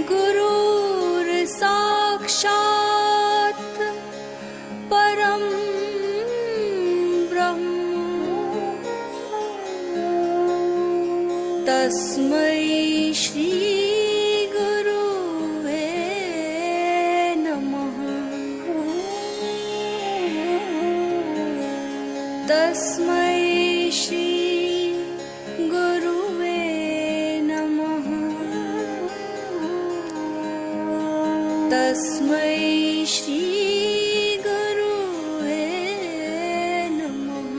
गुरुर्साक्षात् परं ब्रह्म तस्मै श्री गुरुवे नमः। तस्मै श्री गुरुवे नमः। तस्मै श्री गुरुवे नमः।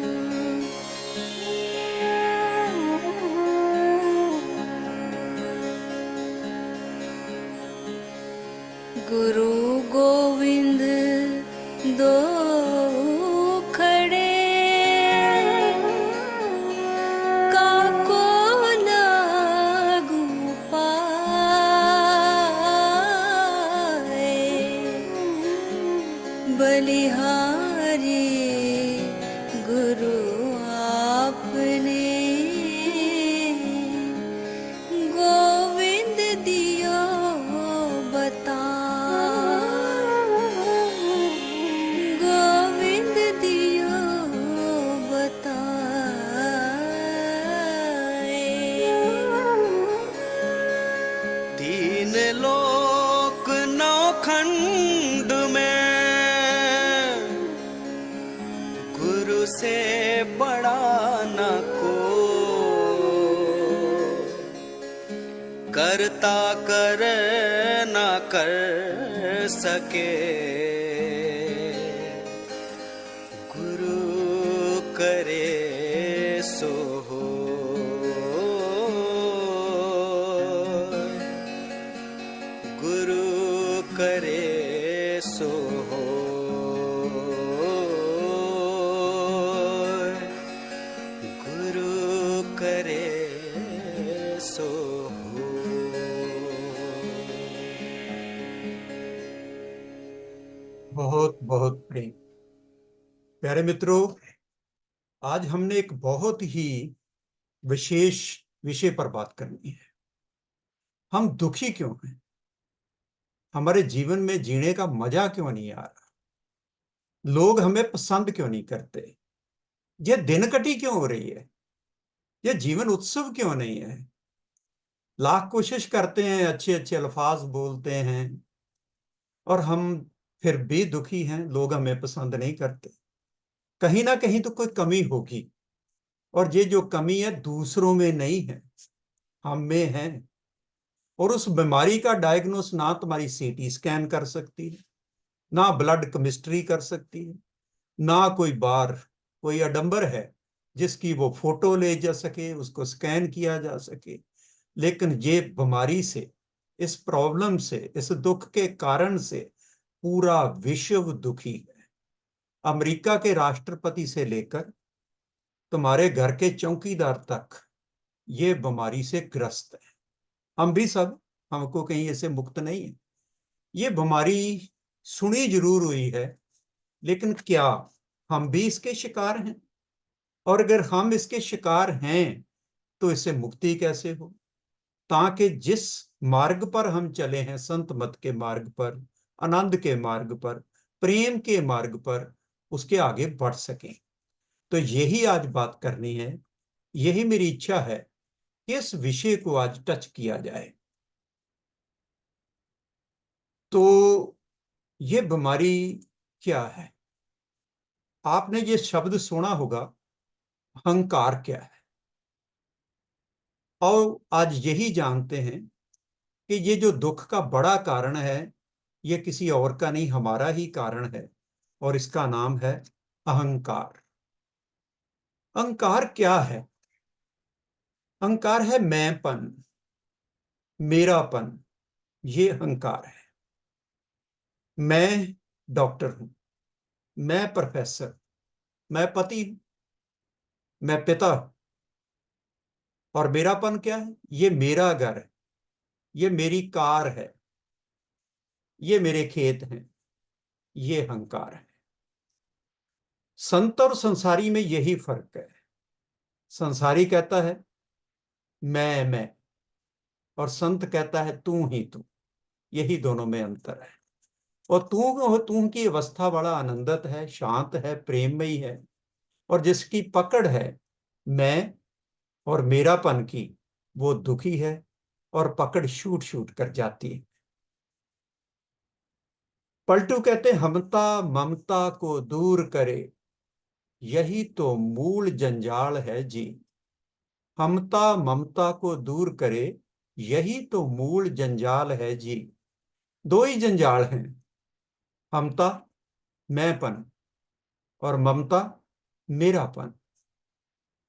गुरु गोविंद दो खड़े काको लागू पाए। बलिहारी गुरु आपने गोविंद दियो बता। गोविंद दियो बताए। तीन लोक नौखंड में गुरु से बड़ा न को। करता कर न कर सके गुरु करे सो हो। गुरु करे सो हो। गुरु करे सो हो। बहुत बहुत प्रेम। प्यारे मित्रों, आज हमने एक बहुत ही विशेष विषय पर बात करनी है। हम दुखी क्यों हैं? हमारे जीवन में जीने का मजा क्यों नहीं आ रहा? लोग हमें पसंद क्यों नहीं करते? यह दिन कटी क्यों हो रही है? यह जीवन उत्सव क्यों नहीं है? लाख कोशिश करते हैं, अच्छे अच्छे अल्फाज बोलते हैं, और हम फिर भी दुखी हैं। लोग हमें पसंद नहीं करते। कहीं ना कहीं तो कोई कमी होगी, और ये जो कमी है दूसरों में नहीं है, हम में है। और उस बीमारी का डायग्नोस ना तुम्हारी सीटी स्कैन कर सकती है, ना ब्लड केमिस्ट्री कर सकती है, ना कोई बार कोई आडंबर है जिसकी वो फोटो ले जा सके, उसको स्कैन किया जा सके। लेकिन ये बीमारी से, इस प्रॉब्लम से, इस दुख के कारण से पूरा विश्व दुखी है। अमेरिका के राष्ट्रपति से लेकर तुम्हारे घर के चौकीदार तक ये बीमारी से ग्रस्त है। हम भी सब, हमको कहीं ऐसे मुक्त नहीं है। ये बीमारी सुनी जरूर हुई है, लेकिन क्या हम भी इसके शिकार हैं? और अगर हम इसके शिकार हैं तो इससे मुक्ति कैसे हो, ताकि जिस मार्ग पर हम चले हैं, संत मत के मार्ग पर, आनंद के मार्ग पर, प्रेम के मार्ग पर, उसके आगे बढ़ सकें। तो यही आज बात करनी है। यही मेरी इच्छा है कि इस विषय को आज टच किया जाए। तो ये बीमारी क्या है? आपने ये शब्द सुना होगा, अहंकार क्या है। और आज यही जानते हैं कि ये जो दुख का बड़ा कारण है, ये किसी और का नहीं, हमारा ही कारण है, और इसका नाम है अहंकार। अहंकार क्या है? अहंकार है मैंपन, मेरापन। ये अहंकार है। मैं डॉक्टर हूं, मैं प्रोफेसर, मैं पति हूं, मैं पिता हूं। और मेरापन क्या है? ये मेरा घर है, ये मेरी कार है, ये मेरे खेत हैं। ये अहंकार है। संत और संसारी में यही फर्क है। संसारी कहता है मैं, और संत कहता है तू ही तू। यही दोनों में अंतर है। और तू की अवस्था बड़ा आनंदित है, शांत है, प्रेममयी है। और जिसकी पकड़ है मैं और मेरापन की, वो दुखी है और पकड़ छूट छूट कर जाती है। पलटू कहते हैं हमता ममता को दूर करे, यही तो मूल जंजाल है जी। हमता ममता को दूर करे, यही तो मूल जंजाल है जी। दो ही जंजाल हैं, हमता मैंपन और ममता मेरापन।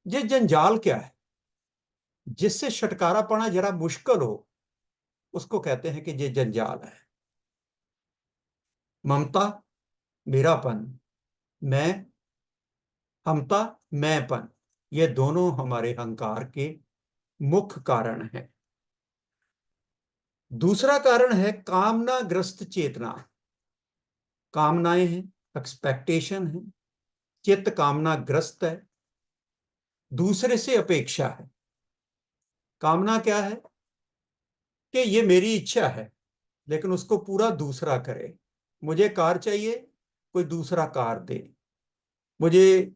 ये जंजाल क्या है? जिससे छुटकारा पाना जरा मुश्किल हो, उसको कहते हैं कि ये जंजाल है। ममता मेरापन, मैं हमता मैंपन, ये दोनों हमारे अहंकार के मुख्य कारण हैं। दूसरा कारण है कामनाग्रस्त चेतना। कामनाएं हैं, एक्सपेक्टेशन है, चित्त कामनाग्रस्त है, दूसरे से अपेक्षा है। कामना क्या है? कि ये मेरी इच्छा है, लेकिन उसको पूरा दूसरा करे। मुझे कार चाहिए, कोई दूसरा कार दे। मुझे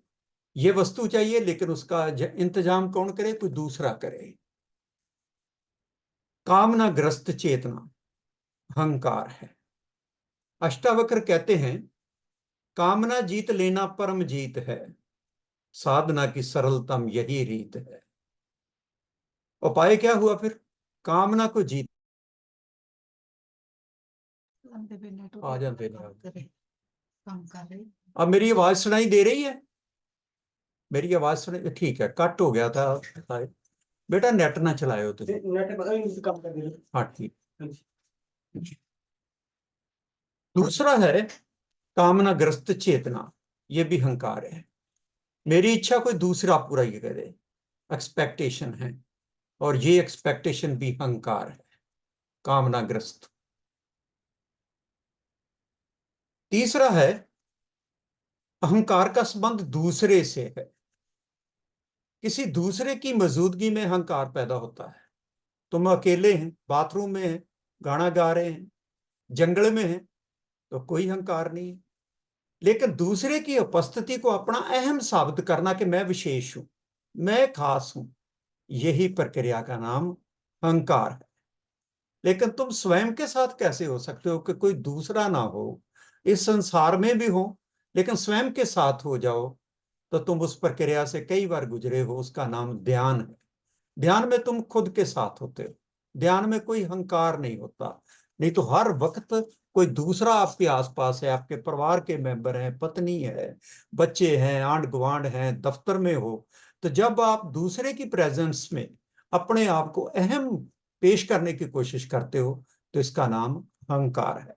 ये वस्तु चाहिए, लेकिन उसका इंतजाम कौन करे? कोई दूसरा करे। कामनाग्रस्त चेतना अहंकार है। अष्टावक्र कहते हैं कामना जीत लेना परम जीत है, साधना की सरलतम यही रीत है। उपाय क्या हुआ फिर? कामना को जीत। आ जाते अब मेरी आवाज सुनाई दे रही है? मेरी आवाज सुनाई? ठीक है, कट हो गया था शायद। बेटा नेट ना चलायो तुम। हाँ ठीक। दूसरा है कामनाग्रस्त चेतना, ये भी अहंकार है। मेरी इच्छा कोई दूसरा पूरा ये करे, एक्सपेक्टेशन है, और ये एक्सपेक्टेशन भी अहंकार है, कामनाग्रस्त। तीसरा है अहंकार का संबंध दूसरे से है। किसी दूसरे की मौजूदगी में अहंकार पैदा होता है। तुम अकेले हैं, बाथरूम में हैं, गाना गा रहे हैं, जंगल में हैं, तो कोई अहंकार नहीं है। लेकिन दूसरे की उपस्थिति को अपना अहम साबित करना कि मैं विशेष हूं, मैं खास हूं, यही प्रक्रिया का नाम अहंकार है। लेकिन तुम स्वयं के साथ कैसे हो सकते हो कि कोई दूसरा ना हो, इस संसार में भी हो, लेकिन स्वयं के साथ हो जाओ? तो तुम उस प्रक्रिया से कई बार गुजरे हो, उसका नाम ध्यान है। ध्यान में तुम खुद के साथ होते हो, ध्यान में कोई अहंकार नहीं होता। नहीं तो हर वक्त कोई दूसरा आपके आसपास है, आपके परिवार के मेंबर हैं, पत्नी है, बच्चे हैं, आंढ गुआंढ हैं, दफ्तर में हो। तो जब आप दूसरे की प्रेजेंस में अपने आप को अहम पेश करने की कोशिश करते हो, तो इसका नाम अहंकार है।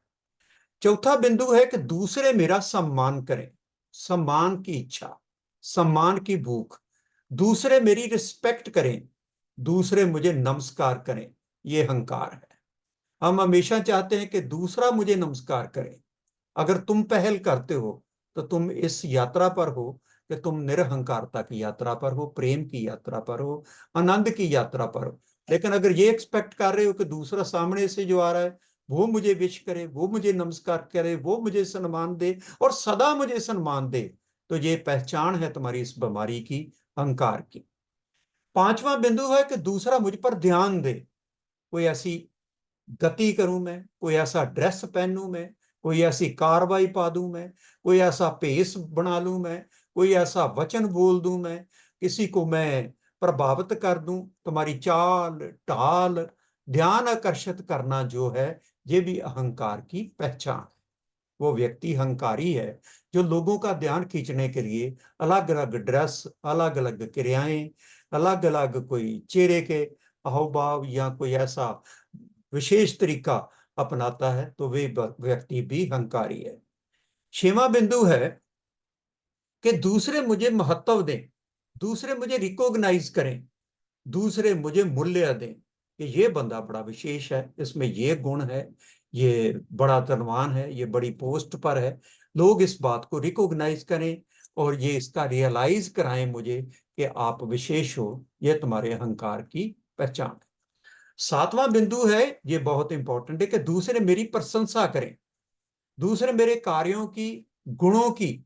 चौथा बिंदु है कि दूसरे मेरा सम्मान करें, सम्मान की इच्छा, सम्मान की भूख। दूसरे मेरी रिस्पेक्ट करें, दूसरे मुझे नमस्कार करें, ये अहंकार है। हम हमेशा चाहते हैं कि दूसरा मुझे नमस्कार करे। अगर तुम पहल करते हो तो तुम इस यात्रा पर हो कि तुम निरहंकारता की यात्रा पर हो, प्रेम की यात्रा पर हो, आनंद की यात्रा पर हो। लेकिन अगर ये एक्सपेक्ट कर रहे हो कि दूसरा सामने से जो आ रहा है वो मुझे विश करे, वो मुझे नमस्कार करे, वो मुझे सम्मान दे और सदा मुझे सम्मान दे, तो ये पहचान है तुम्हारी इस बीमारी की, अहंकार की। पांचवा बिंदु है कि दूसरा मुझ पर ध्यान दे। कोई ऐसी गति करूं मैं, कोई ऐसा ड्रेस पहनूं मैं, कोई ऐसी कार्रवाई पा दूं मैं, कोई ऐसा पेश बना लूं मैं, कोई ऐसा वचन बोल दूं मैं, किसी को मैं प्रभावित कर दूं। तुम्हारी चाल ढाल, ध्यान आकर्षित करना जो है, ये भी अहंकार की पहचान है। वो व्यक्ति अहंकारी है जो लोगों का ध्यान खींचने के लिए अलग अलग ड्रेस, अलग अलग क्रियाएं, अलग अलग कोई चेहरे के हाव भाव या कोई ऐसा विशेष तरीका अपनाता है, तो वे व्यक्ति भी अहंकारी है। छठवां बिंदु है कि दूसरे मुझे महत्व दें, दूसरे मुझे रिकॉग्नाइज करें, दूसरे मुझे मूल्य दें कि ये बंदा बड़ा विशेष है, इसमें ये गुण है, ये बड़ा धनवान है, ये बड़ी पोस्ट पर है। लोग इस बात को रिकॉग्नाइज करें और ये इसका रियलाइज कराएं मुझे कि आप विशेष हो। ये तुम्हारे अहंकार की पहचान है। सातवां बिंदु है, ये बहुत इंपॉर्टेंट है, कि दूसरे मेरी प्रशंसा करें, दूसरे मेरे कार्यों की, गुणों की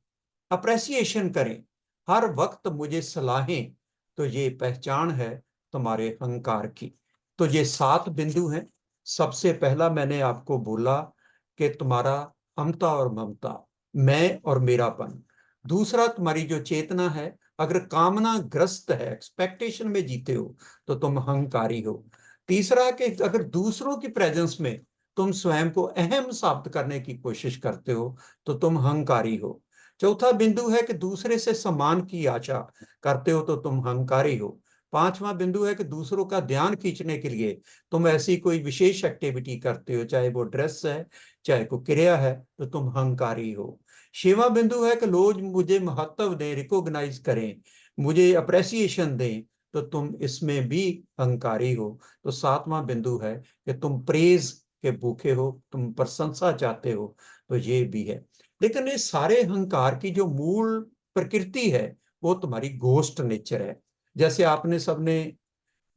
अप्रेसिएशन करें, हर वक्त मुझे सलाहें, तो ये पहचान है तुम्हारे अहंकार की। तो ये 7 बिंदु हैं। सबसे पहला मैंने आपको बोला कि तुम्हारा अहमता और ममता, मैं और मेरापन। दूसरा, तुम्हारी जो चेतना है, अगर कामना ग्रस्त है, एक्सपेक्टेशन में जीते हो, तो तुम अहंकारी हो। तीसरा, कि अगर दूसरों की प्रेजेंस में तुम स्वयं को अहम साबित करने की कोशिश करते हो, तो तुम अहंकारी हो। चौथा बिंदु है कि दूसरे से सम्मान की आशा करते हो, तो तुम अहंकारी हो। पांचवा बिंदु है कि दूसरों का ध्यान खींचने के लिए तुम ऐसी कोई विशेष एक्टिविटी करते हो, चाहे वो ड्रेस है, चाहे कोई क्रिया है, तो तुम अहंकारी हो। छठवां बिंदु है कि लोग मुझे महत्व दें, रिकॉग्नाइज करें, मुझे अप्रेसिएशन दें, तो तुम इसमें भी अहंकारी हो। तो सातवां बिंदु है कि तुम प्रेज के भूखे हो, तुम प्रशंसा चाहते हो, तो ये भी है। लेकिन ये सारे अहंकार की जो मूल प्रकृति है, वो तुम्हारी घोस्ट नेचर है। जैसे आपने सबने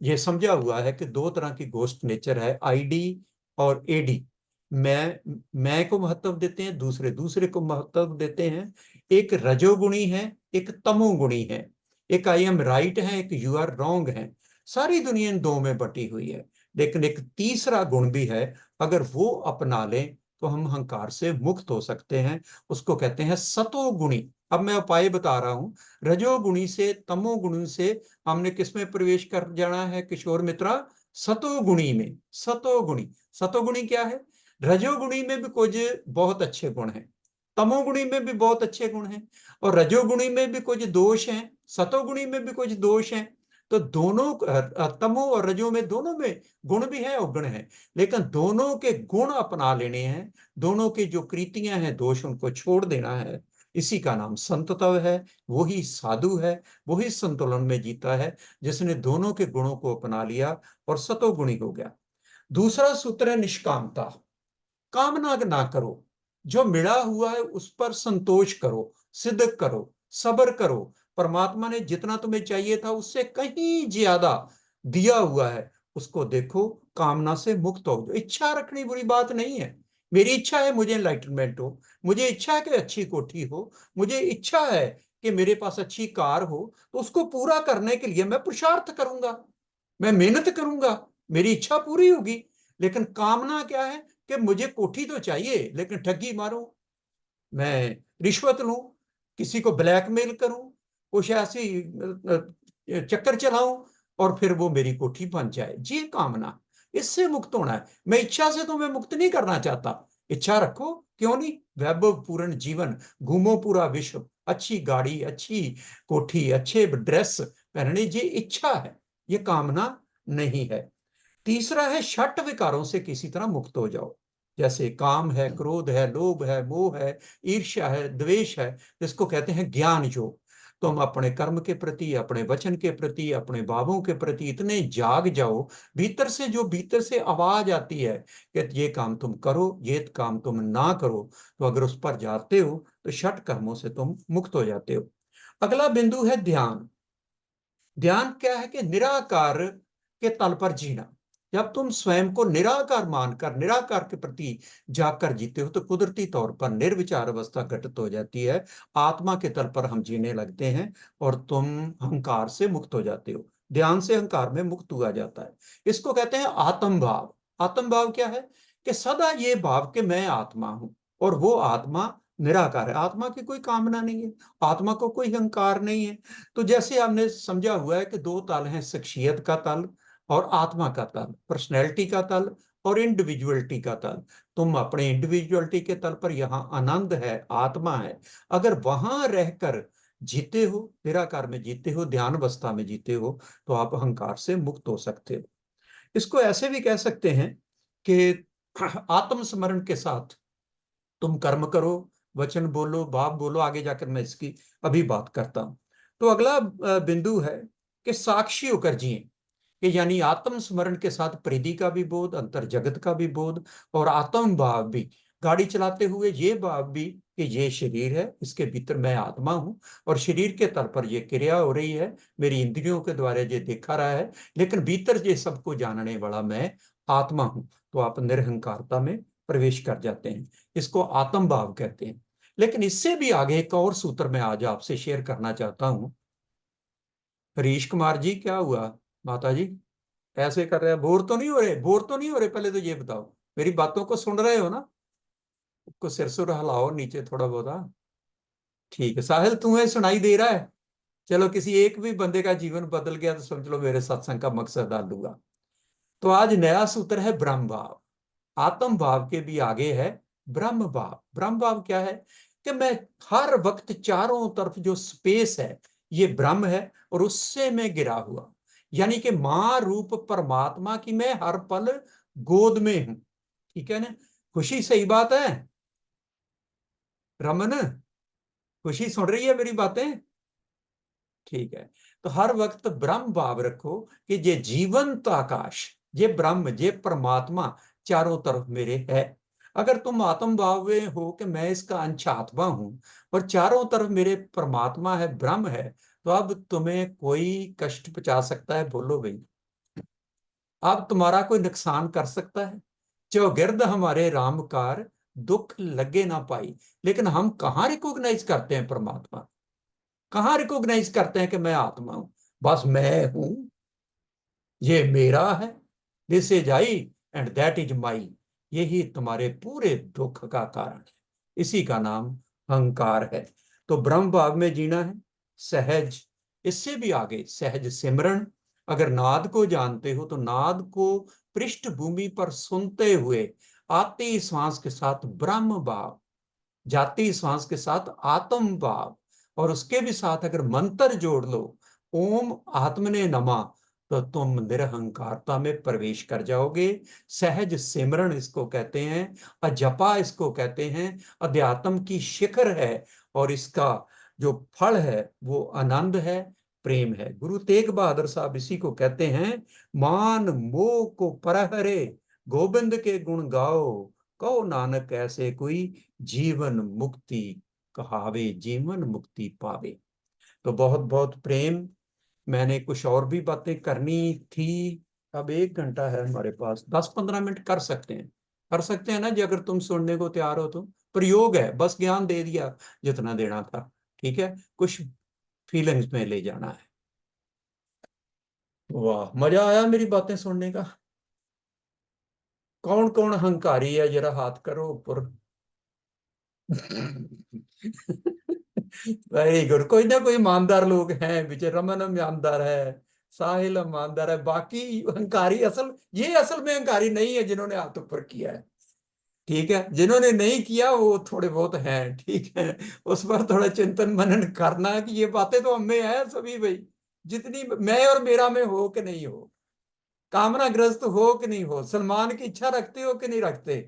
ये समझा हुआ है कि 2 तरह की घोस्ट नेचर है, आईडी और एडी। मैं को महत्व देते हैं, दूसरे दूसरे को महत्व देते हैं। एक रजोगुणी है, एक तमोगुणी है। एक आई एम राइट है, एक यू आर रॉन्ग है। सारी दुनिया इन 2 में बटी हुई है। लेकिन एक तीसरा गुण भी है, अगर वो अपना लें तो हम अहंकार से मुक्त हो सकते हैं। उसको कहते हैं सतोगुणी। अब मैं उपाय बता रहा हूं। रजोगुणी से, तमोगुणी से हमने किसमें प्रवेश कर जाना है किशोर मित्रा? सतोगुणी में। सतोगुणी, सतोगुणी क्या है? रजोगुणी में भी कुछ बहुत अच्छे गुण हैं, तमोगुणी में भी बहुत अच्छे गुण हैं, और रजोगुणी में भी कुछ दोष हैं, सतोगुणी में भी कुछ दोष हैं। तो दोनों, तमो और रजो में, दोनों में गुण भी है, अवगुण है। लेकिन दोनों के गुण अपना लेने हैं, दोनों की जो कृतियां हैं, दोष उनको छोड़ देना है। इसी का नाम संतत्व है। वही साधु है, वही संतुलन में जीता है, जिसने दोनों के गुणों को अपना लिया और सतोगुणी हो गया। दूसरा सूत्र है निष्कामता। कामना ना करो, जो मिला हुआ है उस पर संतोष करो, सिद्ध करो, सब्र करो। परमात्मा ने जितना तुम्हें चाहिए था उससे कहीं ज्यादा दिया हुआ है, उसको देखो, कामना से मुक्त हो। इच्छा रखनी बुरी बात नहीं है। मेरी इच्छा है मुझे एनलाइटनमेंट हो, मुझे इच्छा है कि अच्छी कोठी हो, मुझे इच्छा है कि मेरे पास अच्छी कार हो, तो उसको पूरा करने के लिए मैं पुरुषार्थ करूंगा, मैं मेहनत करूंगा, मेरी इच्छा पूरी होगी। लेकिन कामना क्या है? कि मुझे कोठी तो चाहिए, लेकिन ठगी मारूं, मैं रिश्वत लूं, किसी को ब्लैकमेल करूं, कुछ ऐसी चक्कर चलाऊं, और फिर वो मेरी कोठी बन जाए। ये कामना, इससे मुक्त होना है। मैं इच्छा से तो मैं मुक्त नहीं करना चाहता। इच्छा रखो, क्यों नहीं? वैभव पूर्ण जीवन, घूमो पूरा विश्व, अच्छी गाड़ी, अच्छी कोठी, अच्छे ड्रेस पहनने, ये इच्छा है, ये कामना नहीं है। तीसरा है षट विकारों से किसी तरह मुक्त हो जाओ। जैसे काम है, क्रोध है, लोभ है, मोह है, ईर्ष्या है, द्वेष है, इसको कहते हैं ज्ञान योग। तुम अपने कर्म के प्रति, अपने वचन के प्रति, अपने भावों के प्रति इतने जाग जाओ, भीतर से, जो भीतर से आवाज आती है कि ये काम तुम करो, ये काम तुम ना करो, तो अगर उस पर जाते हो तो षट कर्मों से तुम मुक्त हो जाते हो। अगला बिंदु है ध्यान। ध्यान क्या है? कि निराकार के तल पर जीना। जब तुम स्वयं को निराकार मानकर, निराकार के प्रति जाकर जीते हो, तो कुदरती तौर पर निर्विचार अवस्था घटित हो जाती है, आत्मा के तल पर हम जीने लगते हैं, और तुम अहंकार से मुक्त हो जाते हो। ध्यान से अहंकार में मुक्त हुआ जाता है। इसको कहते हैं आत्म भाव। आत्म भाव क्या है? कि सदा ये भाव कि मैं आत्मा हूं, और वो आत्मा निराकार है। आत्मा की कोई कामना नहीं है, आत्मा को कोई अहंकार नहीं है। तो जैसे हमने समझा हुआ है कि 2 तल हैं, शख्सियत का तल और आत्मा का तल, पर्सनैलिटी का तल और इंडिविजुअलिटी का तल। तुम अपने इंडिविजुअलिटी के तल पर, यहाँ आनंद है, आत्मा है, अगर वहां रहकर जीते हो, निराकार में जीते हो, ध्यान अवस्था में जीते हो, तो आप अहंकार से मुक्त हो सकते हो। इसको ऐसे भी कह सकते हैं कि आत्मस्मरण के साथ तुम कर्म करो, वचन बोलो, भाव बोलो। आगे जाकर मैं इसकी अभी बात करता हूं। तो अगला बिंदु है कि साक्षी होकर जिए, कि यानी आत्म स्मरण के साथ प्रीति का भी बोध, अंतर जगत का भी बोध, और आत्म भाव भी। गाड़ी चलाते हुए ये भाव भी कि ये शरीर है, इसके भीतर मैं आत्मा हूं और शरीर के तल पर ये क्रिया हो रही है, मेरी इंद्रियों के द्वारा ये देखा रहा है, लेकिन भीतर ये सबको जानने वाला मैं आत्मा हूं। तो आप निरहंकारता में प्रवेश कर जाते हैं। इसको आत्म भाव कहते हैं। लेकिन इससे भी आगे एक और सूत्र मैं आज आपसे शेयर करना चाहता हूं। हरीश कुमार जी, क्या हुआ? माता जी ऐसे कर रहे हैं, बोर तो नहीं हो रहे? बोर तो नहीं हो रहे? पहले तो ये बताओ, मेरी बातों को सुन रहे हो ना? को सिर सुर हिलाओ नीचे थोड़ा बहुत। हाँ? ठीक है साहिल, तुम्हें सुनाई दे रहा है? चलो, किसी एक भी बंदे का जीवन बदल गया तो समझ लो मेरे सत्संग का मकसद हल हुआ। तो आज नया सूत्र है ब्रह्म भाव। आत्म भाव के भी आगे है ब्रह्म भाव। ब्रह्म भाव क्या है? कि मैं हर वक्त चारों तरफ जो स्पेस है ये ब्रह्म है और उससे मैं गिरा हुआ, यानी कि मां रूप परमात्मा की मैं हर पल गोद में हूं। ठीक है ना? खुशी, सही बात है? रमन, खुशी सुन रही है मेरी बातें? ठीक है। तो हर वक्त ब्रह्म भाव रखो कि ये जीवंत आकाश, ये ब्रह्म, ये परमात्मा चारों तरफ मेरे है। अगर तुम आत्म भाव में हो कि मैं इसका अंश आत्मा हूं और चारों तरफ मेरे परमात्मा है, ब्रह्म है, तो अब तुम्हें कोई कष्ट पहुंचा सकता है? बोलो भाई। अब तुम्हारा कोई नुकसान कर सकता है? चौगिर्द हमारे रामकार, दुख लगे ना पाई। लेकिन हम कहाँ रिकॉग्नाइज करते हैं परमात्मा? कहाँ रिकॉग्नाइज करते हैं कि मैं आत्मा हूं? बस मैं हूं, ये मेरा है, this is I and that is my. यही तुम्हारे पूरे दुख का कारण है। इसी का नाम अहंकार है। तो ब्रह्म भाव में जीना है, सहज। इससे भी आगे सहज सिमरन। अगर नाद को जानते हो तो नाद को पृष्ठभूमि पर सुनते हुए आती श्वास के साथ ब्रह्म भाव, जाती श्वास के साथ आत्म भाव, और उसके भी साथ अगर मंत्र जोड़ लो, ओम आत्मने नमा, तो तुम निरहंकारता में प्रवेश कर जाओगे। सहज सिमरण इसको कहते हैं, अजपा इसको कहते हैं। अध्यात्म की शिखर है और इसका जो फल है वो आनंद है, प्रेम है। गुरु तेग बहादुर साहब इसी को कहते हैं, मान मोह को परहरे, गोविंद के गुण गाओ, कहो नानक ऐसे कोई जीवन मुक्ति कहावे, जीवन मुक्ति पावे। तो बहुत बहुत प्रेम। मैंने कुछ और भी बातें करनी थी। अब 1 घंटा है हमारे पास, 10-15 मिनट कर सकते हैं। कर सकते हैं ना जी, अगर तुम सुनने को तैयार हो तो। प्रयोग है, बस ज्ञान दे दिया जितना देना था। ठीक है, कुछ फीलिंग्स में ले जाना है। वाह, मजा आया मेरी बातें सुनने का। कौन कौन अहंकारी है जरा हाथ करो ऊपर। Very good. कोई ना कोई ईमानदार लोग हैं पीछे। रमन ईमानदार है, साहिल ईमानदार है, बाकी अहंकारी असल, ये असल में अहंकारी नहीं है जिन्होंने हाथ ऊपर किया है। ठीक है, जिन्होंने नहीं किया वो थोड़े बहुत हैं। ठीक है, उस पर थोड़ा चिंतन मनन करना कि ये बातें तो हमें है सभी भाई, जितनी मैं और मेरा में हो कि नहीं हो, कामनाग्रस्त हो कि नहीं हो, सलमान की इच्छा रखते हो कि नहीं रखते।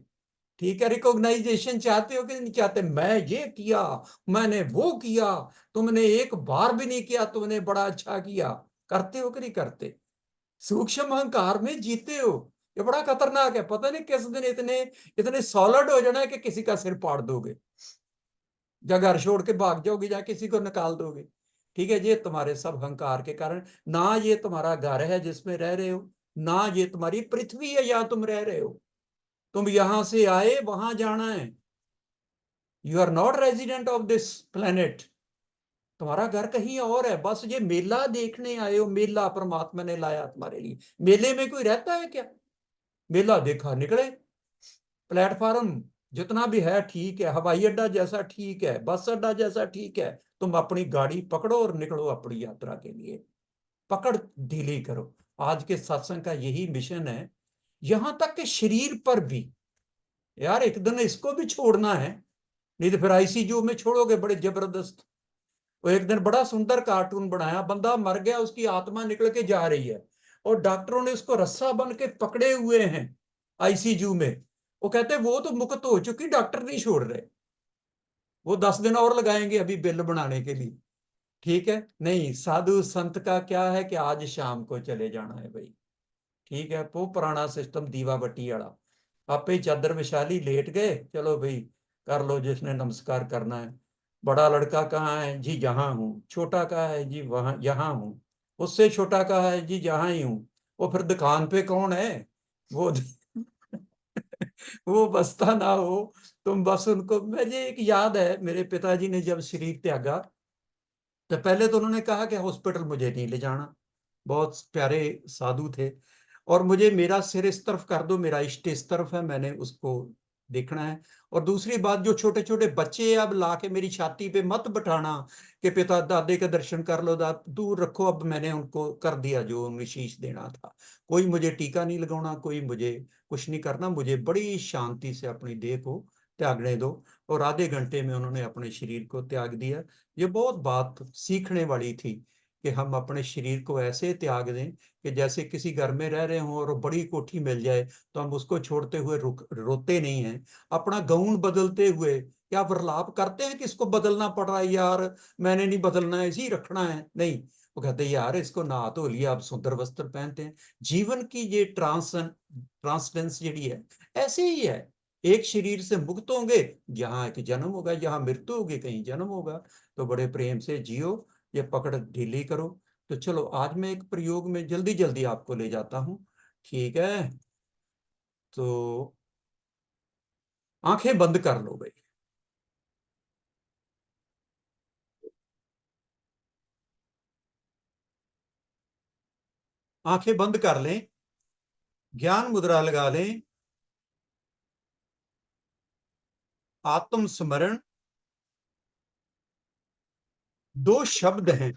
ठीक है, रिकॉग्नाइजेशन चाहते हो कि नहीं चाहते? मैं ये किया, मैंने वो किया, तुमने एक बार भी नहीं किया, तुमने बड़ा अच्छा किया। करते हो कि नहीं करते? सूक्ष्म अहंकार में जीते हो। ये बड़ा खतरनाक है। पता नहीं किस दिन इतने इतने सॉलिड हो जाना है कि किसी का सिर फाड़ दोगे, या घर छोड़ के भाग जाओगे, या किसी को निकाल दोगे। ठीक है, ये तुम्हारे सब अहंकार के कारण। ना ये तुम्हारा घर है जिसमें रह रहे हो, ना ये तुम्हारी पृथ्वी है जहां तुम रह रहे हो। तुम यहां से आए, वहां जाना है। You are not resident of this planet. तुम्हारा घर कहीं और है। बस ये मेला देखने आए हो, मेला परमात्मा ने लाया तुम्हारे लिए। मेले में कोई रहता है क्या? मेला देखा निकले। प्लेटफॉर्म जितना भी है ठीक है, हवाई अड्डा जैसा ठीक है, बस अड्डा जैसा ठीक है, तुम अपनी गाड़ी पकड़ो और निकलो अपनी यात्रा के लिए। पकड़ ढीली करो। आज के सत्संग का यही मिशन है। यहां तक कि शरीर पर भी, यार एक दिन इसको भी छोड़ना है, नहीं तो फिर आईसीयू में छोड़ोगे बड़े जबरदस्त। वो एक दिन बड़ा सुंदर कार्टून बनाया, बंदा मर गया, उसकी आत्मा निकल के जा रही है और डॉक्टरों ने उसको रस्सा बन के पकड़े हुए हैं आईसीयू में। वो कहते हैं वो तो मुक्त हो चुकी, डॉक्टर नहीं छोड़ रहे, वो 10 दिन और लगाएंगे अभी बिल बनाने के लिए। ठीक है, नहीं, साधु संत का क्या है कि आज शाम को चले जाना है भाई। ठीक है, वो पुराना सिस्टम दीवा बत्ती वाला। आपे चादर विछाली, लेट गए, चलो भाई कर लो जिसने नमस्कार करना है। बड़ा लड़का कहाँ है जी? यहाँ हूँ। छोटा कहाँ है जी? वहां यहाँ हूँ। उससे छोटा कहाँ है जी? जहाँ ही हूँ। वो फिर दुकान पे कौन है? वो वो बसता ना हो, तुम बस उनको। मुझे एक याद है, मेरे पिताजी ने जब शरीर त्यागा तो पहले तो उन्होंने कहा कि हॉस्पिटल मुझे नहीं ले जाना। बहुत प्यारे साधु थे। और मुझे मेरा सिर इस तरफ कर दो, मेरा इष्ट इस तरफ है, मैंने उसको देखना है। और दूसरी बात, जो छोटे छोटे बच्चे अब ला के मेरी छाती पे मत बिठाना कि पिता दादे के दर्शन कर लो, दूर रखो। अब मैंने उनको कर दिया जो उन्हें शीश देना था। कोई मुझे टीका नहीं लगाना, कोई मुझे कुछ नहीं करना। मुझे बड़ी शांति से अपनी देह को त्यागने दो। और आधे घंटे में उन्होंने अपने शरीर को त्याग दिया। ये बहुत बात सीखने वाली थी कि हम अपने शरीर को ऐसे त्याग दें कि जैसे किसी घर में रह रहे हों और बड़ी कोठी मिल जाए तो हम उसको छोड़ते हुए रोते नहीं हैं। अपना गाउन बदलते हुए क्या वर्लाप करते हैं कि इसको बदलना पड़ रहा है यार, मैंने नहीं बदलना है, इसी ही रखना है। नहीं, वो कहते हैं यार इसको नहा धो लिया, अब सुंदर वस्त्र पहनते हैं। जीवन की ये ट्रांसडेंस जी है, ऐसे ही है। एक शरीर से मुक्त होंगे, जहां एक जन्म होगा, जहां मृत्यु होगी कहीं जन्म होगा। तो बड़े प्रेम से जियो, ये पकड़ ढीली करो। तो चलो आज मैं एक प्रयोग में जल्दी जल्दी आपको ले जाता हूं, ठीक है? तो आंखें बंद कर लो भाई। आंखें बंद कर लें, ज्ञान मुद्रा लगा लें। आत्म स्मरण दो शब्द हैं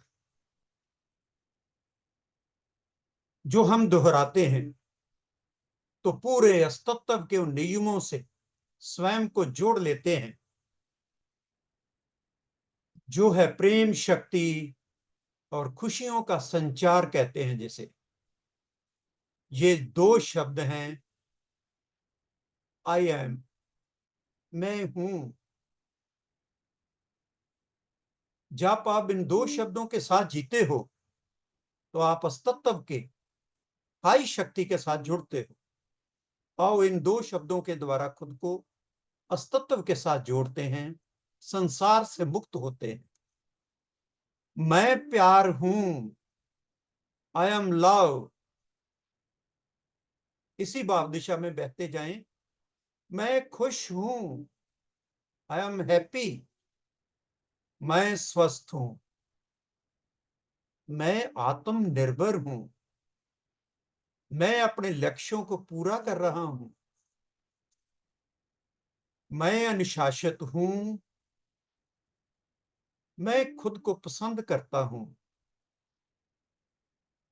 जो हम दोहराते हैं तो पूरे अस्तित्व के उन नियमों से स्वयं को जोड़ लेते हैं, जो है प्रेम शक्ति और खुशियों का संचार कहते हैं जिसे। ये दो शब्द हैं, आई एम, मैं हूं। जब आप इन दो शब्दों के साथ जीते हो तो आप अस्तित्व के हाई शक्ति के साथ जुड़ते हो। आओ इन दो शब्दों के द्वारा खुद को अस्तित्व के साथ जोड़ते हैं, संसार से मुक्त होते हैं। मैं प्यार हूं, आई एम लव। इसी भाव दिशा में बहते जाएं। मैं खुश हूं, आई एम हैप्पी। मैं स्वस्थ हूं, मैं आत्मनिर्भर हूं। मैं अपने लक्ष्यों को पूरा कर रहा हूं। मैं अनुशासित हूं, मैं खुद को पसंद करता हूं।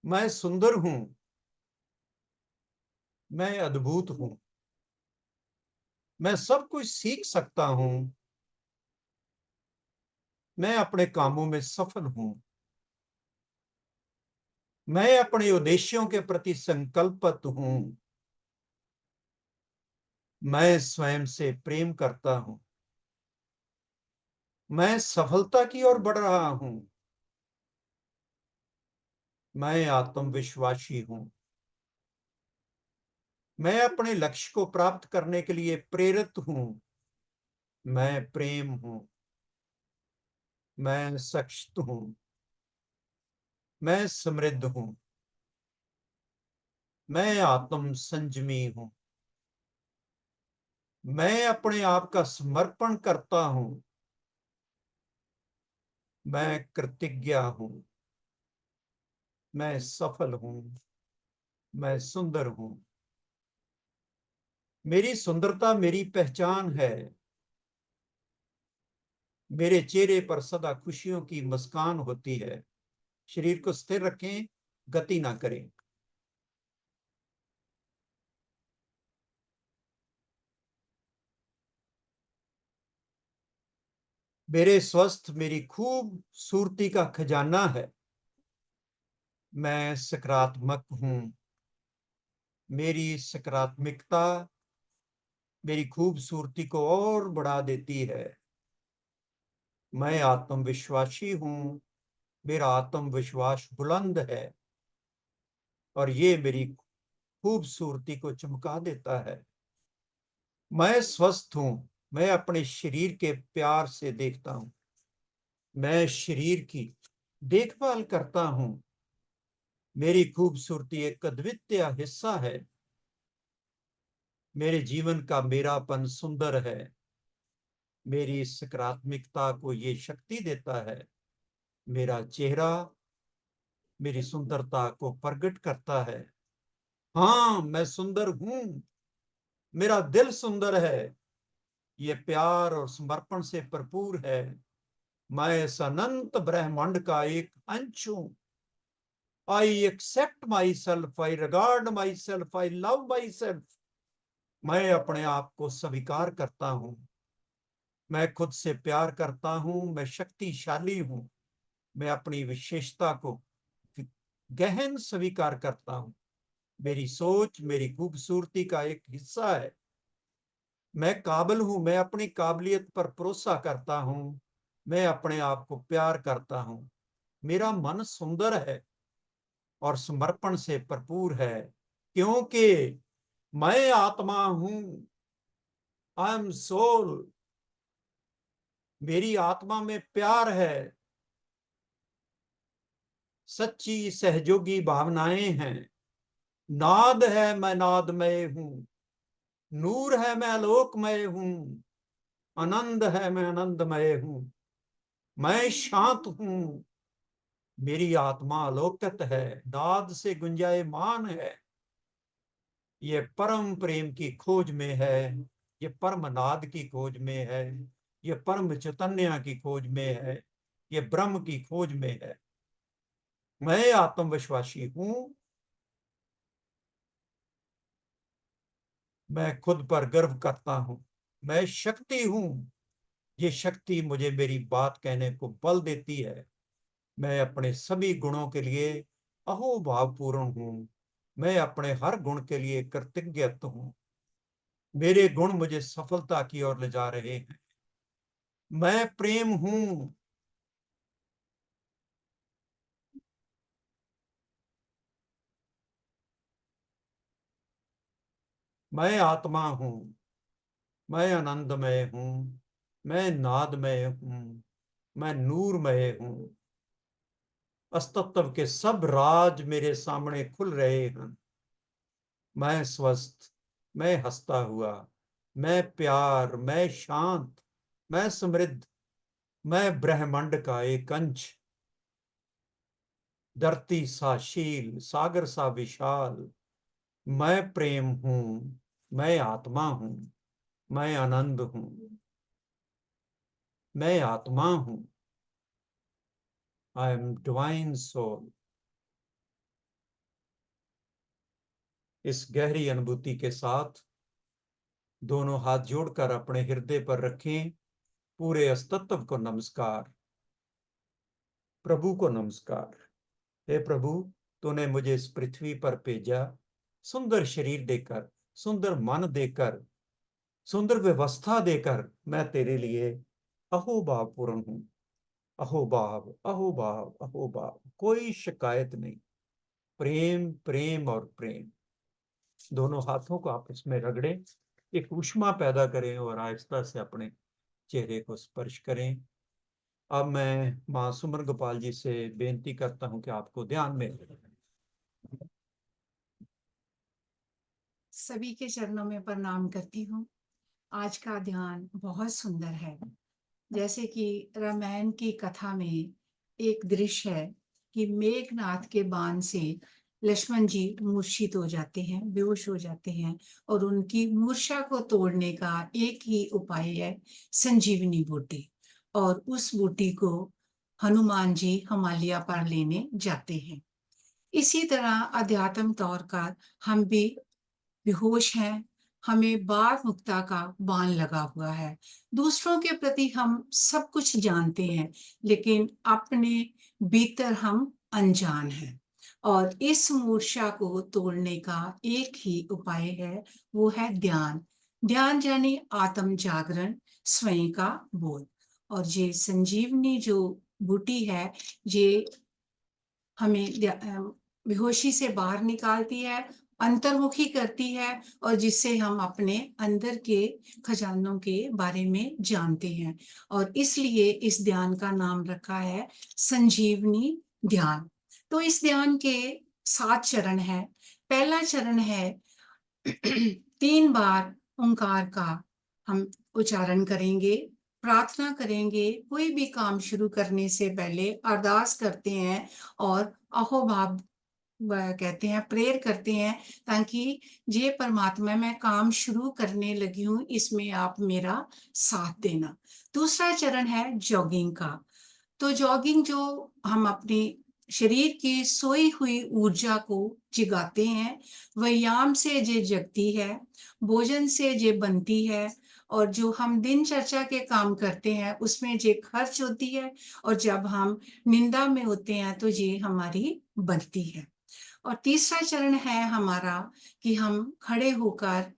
मैं सुंदर हूं, मैं अद्भुत हूं। मैं सब कुछ सीख सकता हूं। मैं अपने कामों में सफल हूं। मैं अपने उद्देश्यों के प्रति संकल्पित हूं। मैं स्वयं से प्रेम करता हूं। मैं सफलता की ओर बढ़ रहा हूं। मैं आत्मविश्वासी हूं। मैं अपने लक्ष्य को प्राप्त करने के लिए प्रेरित हूं। मैं प्रेम हूं। मैं सशक्त हूं। मैं समृद्ध हूं। मैं आत्म संयमी हूं। मैं अपने आप का समर्पण करता हूं। मैं कृतज्ञ हूं। मैं सफल हूं। मैं सुंदर हूं। मेरी सुंदरता मेरी पहचान है। मेरे चेहरे पर सदा खुशियों की मुस्कान होती है। शरीर को स्थिर रखें, गति ना करें। मेरे स्वस्थ मेरी खूबसूरती का खजाना है। मैं सकारात्मक हूं। मेरी सकारात्मकता मेरी खूबसूरती को और बढ़ा देती है। मैं आत्मविश्वासी हूं। मेरा आत्मविश्वास बुलंद है और ये मेरी खूबसूरती को चमका देता है। मैं स्वस्थ हूं। मैं अपने शरीर के प्यार से देखता हूं। मैं शरीर की देखभाल करता हूं। मेरी खूबसूरती एक अद्वितीय हिस्सा है। मेरे जीवन का मेरापन सुंदर है। मेरी सकारात्मकता को ये शक्ति देता है। मेरा चेहरा मेरी सुंदरता को प्रकट करता है। हाँ, मैं सुंदर हूं। मेरा दिल सुंदर है। ये प्यार और समर्पण से भरपूर है। मैं इस अनंत ब्रह्मांड का एक अंश हूं। I accept my self, I regard my self, I love my self. मैं अपने आप को स्वीकार करता हूं। मैं खुद से प्यार करता हूं। मैं शक्तिशाली हूं। मैं अपनी विशेषता को गहन स्वीकार करता हूं। मेरी सोच मेरी खूबसूरती का एक हिस्सा है। मैं काबिल हूं। मैं अपनी काबिलियत पर भरोसा करता हूं। मैं अपने आप को प्यार करता हूं। मेरा मन सुंदर है और समर्पण से भरपूर है, क्योंकि मैं आत्मा हूं। I am soul. मेरी आत्मा में प्यार है। सच्ची सहयोगी भावनाएं हैं। नाद है, मैं नादमय हूं। नूर है, मैं आलोकमय हूं। आनंद है, मैं आनंदमय हूं। मैं शांत हूं। मेरी आत्मा अलौकिक है, नाद से गुंजायमान है। ये परम प्रेम की खोज में है। ये परम नाद की खोज में है। ये परम चैतन्य की खोज में है। ये ब्रह्म की खोज में है। मैं आत्मविश्वासी हूं। मैं खुद पर गर्व करता हूं। मैं शक्ति हूं। ये शक्ति मुझे मेरी बात कहने को बल देती है। मैं अपने सभी गुणों के लिए अहोभावपूर्ण हूं। मैं अपने हर गुण के लिए कृतज्ञ हूं। मेरे गुण मुझे सफलता की ओर ले जा रहे हैं। मैं प्रेम हूं। मैं आत्मा हूं। मैं आनंदमय हूं। मैं नादमय हूं। मैं नूरमय हूं। अस्तित्व के सब राज मेरे सामने खुल रहे हैं। मैं स्वस्थ। मैं हंसता हुआ। मैं प्यार। मैं शांत। मैं समृद्ध। मैं ब्रह्मांड का एक अंश। धरती सा शील, सागर सा विशाल। मैं प्रेम हूं। मैं आत्मा हूं। मैं आनंद हूं। मैं आत्मा हूं। I am divine soul. इस गहरी अनुभूति के साथ दोनों हाथ जोड़कर अपने हृदय पर रखें। पूरे अस्तित्व को नमस्कार। प्रभु को नमस्कार। हे प्रभु, तूने मुझे इस पृथ्वी पर भेजा, सुंदर शरीर देकर, सुंदर मन देकर, सुंदर व्यवस्था देकर। मैं तेरे लिए अहोभावपूर्ण हूं। अहोभाव, अहोभाव, अहोभाव, कोई शिकायत नहीं। प्रेम, प्रेम और प्रेम। दोनों हाथों को आपस में रगड़ें, एक ऊष्मा पैदा करें और आहिस्ता से अपने चेहरे को स्पर्श करें। अब मैं मां सुमन गोपाल जी से बेनती करता हूं कि आपको ध्यान में सभी के चरणों में प्रणाम करती हूँ। आज का ध्यान बहुत सुंदर है। जैसे कि रामायण की कथा में एक दृश्य है कि मेघनाथ के बाण से लक्ष्मण जी मूर्छित हो जाते हैं, बेहोश हो जाते हैं, और उनकी मूर्छा को तोड़ने का एक ही उपाय है संजीवनी बूटी। और उस बूटी को हनुमान जी हिमालय पर लेने जाते हैं। इसी तरह अध्यात्म तौर पर हम भी बेहोश हैं, हमें बाढ़ मुक्ता का बाण लगा हुआ है। दूसरों के प्रति हम सब कुछ जानते हैं, लेकिन अपने भीतर हम अनजान हैं। और इस मूर्छा को तोड़ने का एक ही उपाय है, वो है ध्यान। ध्यान यानी आत्म जागरण, स्वयं का बोध। और ये संजीवनी जो बूटी है, ये हमें बेहोशी से बाहर निकालती है अंतर्मुखी करती है और जिससे हम अपने अंदर के खजानों के बारे में जानते हैं। और इसलिए इस ध्यान का नाम रखा है संजीवनी ध्यान। तो इस ध्यान के 7 चरण है। पहला चरण है 3 बार ओंकार का हम उच्चारण करेंगे, प्रार्थना करेंगे, कोई भी काम शुरू करने से पहले अरदास करते हैं और अहोभाव कहते हैं, प्रेयर करते हैं, ताकि ये परमात्मा मैं काम शुरू करने लगी हूँ, इसमें आप मेरा साथ देना। दूसरा चरण है जॉगिंग का। तो जॉगिंग जो हम अपने शरीर की सोई हुई ऊर्जा को जगाते हैं, व्यायाम से ये जगती है, भोजन से ये बनती है, और जो हम दिनचर्या के काम करते हैं उसमें ये खर्च होती है, और जब हम निंदा में होते हैं तो ये हमारी बनती है। और तीसरा चरण है हमारा कि हम खड़े होकर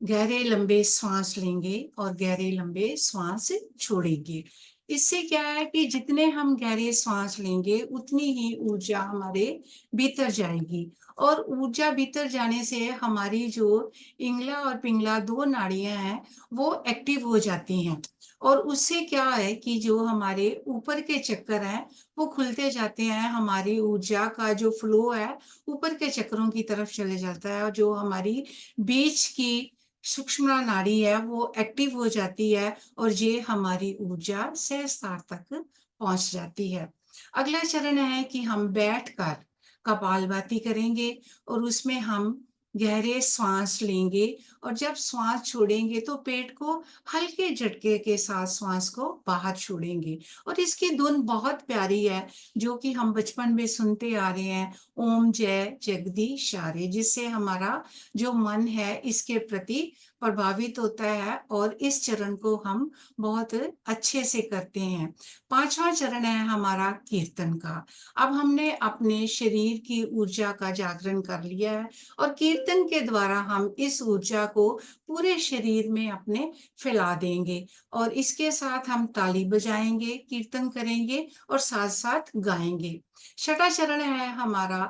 गहरे लंबे श्वास लेंगे और गहरे लंबे श्वास छोड़ेंगे। इससे क्या है कि जितने हम गहरे श्वास लेंगे उतनी ही ऊर्जा हमारे भीतर जाएगी, और ऊर्जा भीतर जाने से हमारी जो इंगला और पिंगला 2 नाड़ियां हैं वो एक्टिव हो जाती हैं, और उससे क्या है कि जो हमारे ऊपर के चक्कर हैं वो खुलते जाते हैं, हमारी ऊर्जा का जो फ्लो है ऊपर के चक्रों की तरफ चले जाता है, और जो हमारी बीच की सूक्ष्म नाड़ी है वो एक्टिव हो जाती है, और ये हमारी ऊर्जा सहस्त्रार तक पहुंच जाती है। अगला चरण है कि हम बैठकर कपालभाति करेंगे, और उसमें हम गहरे श्वास लेंगे, और जब श्वास छोड़ेंगे तो पेट को हल्के झटके के साथ श्वास को बाहर छोड़ेंगे। और इसकी धुन बहुत प्यारी है जो कि हम बचपन में सुनते आ रहे हैं, ओम जय जगदीशारे, जिससे हमारा जो मन है इसके प्रति प्रभावित होता है, और इस चरण को हम बहुत अच्छे से करते हैं। 5वां चरण है हमारा कीर्तन का। अब हमने अपने शरीर की ऊर्जा का जागरण कर लिया है, और कीर्तन के द्वारा हम इस ऊर्जा को पूरे शरीर में अपने फैला देंगे, और इसके साथ हम ताली बजाएंगे, कीर्तन करेंगे और साथ साथ गाएंगे। 6वां चरण है हमारा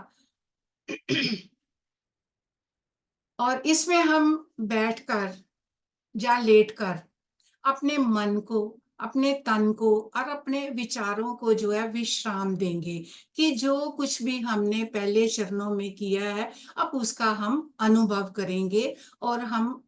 और इसमें हम बैठकर या लेटकर अपने मन को, अपने तन को और अपने विचारों को जो है विश्राम देंगे, कि जो कुछ भी हमने पहले चरणों में किया है अब उसका हम अनुभव करेंगे, और हम